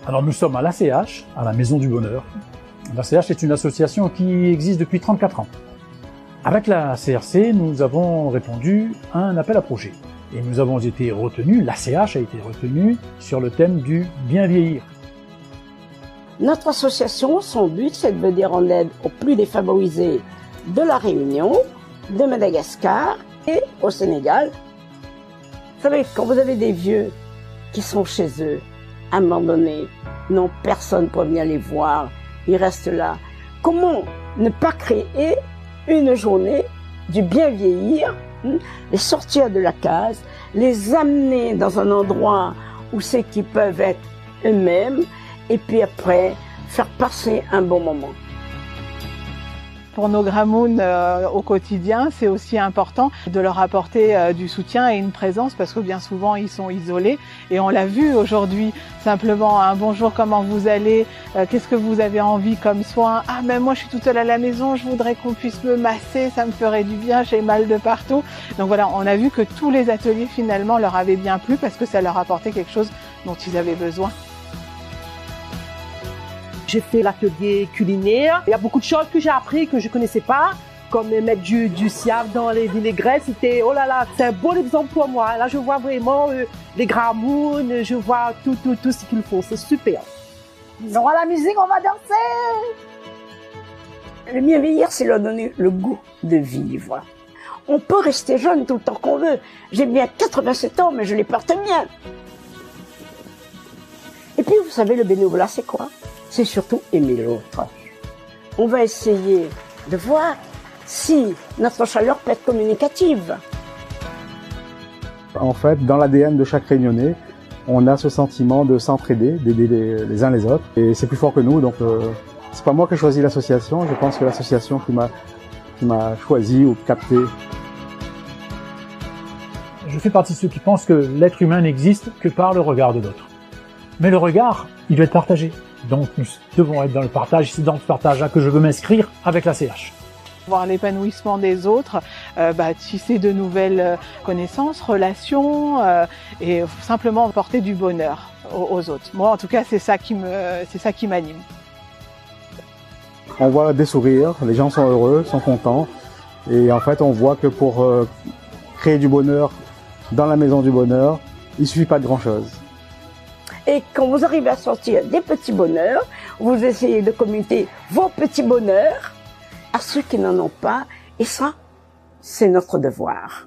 Alors nous sommes à l'ACH, à la Maison du Bonheur. L'ACH est une association qui existe depuis 34 ans. Avec la CRC, nous avons répondu à un appel à projet. Et nous avons été retenus, l'ACH a été retenu sur le thème du bien vieillir. Notre association, son but, c'est de venir en aide aux plus défavorisés de la Réunion, de Madagascar et au Sénégal. Vous savez, quand vous avez des vieux qui sont chez eux, à un moment donné, n'ont personne pour venir les voir, ils restent là. Comment ne pas créer une journée du bien vieillir, les sortir de la case, les amener dans un endroit où c'est qu'ils peuvent être eux-mêmes, et puis après, faire passer un bon moment. Pour nos Gramounes au quotidien, c'est aussi important de leur apporter du soutien et une présence parce que bien souvent ils sont isolés et on l'a vu aujourd'hui, simplement un bonjour, comment vous allez, qu'est-ce que vous avez envie comme soin, ah mais moi je suis toute seule à la maison, je voudrais qu'on puisse me masser, ça me ferait du bien, j'ai mal de partout. Donc voilà, on a vu que tous les ateliers finalement leur avaient bien plu parce que ça leur apportait quelque chose dont ils avaient besoin. J'ai fait l'atelier culinaire. Il y a beaucoup de choses que j'ai appris que je connaissais pas, comme mettre du siaf dans les vinaigrettes. C'était, oh là là, c'est un bon exemple pour moi. Là, je vois vraiment les Gramounes, je vois tout ce qu'ils font. C'est super. On aura la musique, on va danser. Le bien vieillir, c'est leur donner le goût de vivre. On peut rester jeune tout le temps qu'on veut. J'ai bien 87 ans, mais je les porte bien. Et puis, vous savez, le bénévolat, c'est quoi? C'est surtout aimer l'autre. On va essayer de voir si notre chaleur peut être communicative. En fait, dans l'ADN de chaque Réunionnais, on a ce sentiment de s'entraider, d'aider les uns les autres. Et c'est plus fort que nous, donc c'est pas moi qui ai choisi l'association, je pense que l'association qui m'a choisi ou capté. Je fais partie de ceux qui pensent que l'être humain n'existe que par le regard de l'autre. Mais le regard, il doit être partagé. Donc nous devons être dans le partage, c'est dans ce partage-là que je veux m'inscrire avec la CH. Voir l'épanouissement des autres, tisser de nouvelles connaissances, relations et simplement apporter du bonheur aux autres. Moi en tout cas c'est ça qui m'anime. On voit des sourires, les gens sont heureux, sont contents et en fait on voit que pour créer du bonheur dans la Maison du Bonheur, il suffit pas de grand-chose. Et quand vous arrivez à sortir des petits bonheurs, vous essayez de communiquer vos petits bonheurs à ceux qui n'en ont pas. Et ça, c'est notre devoir.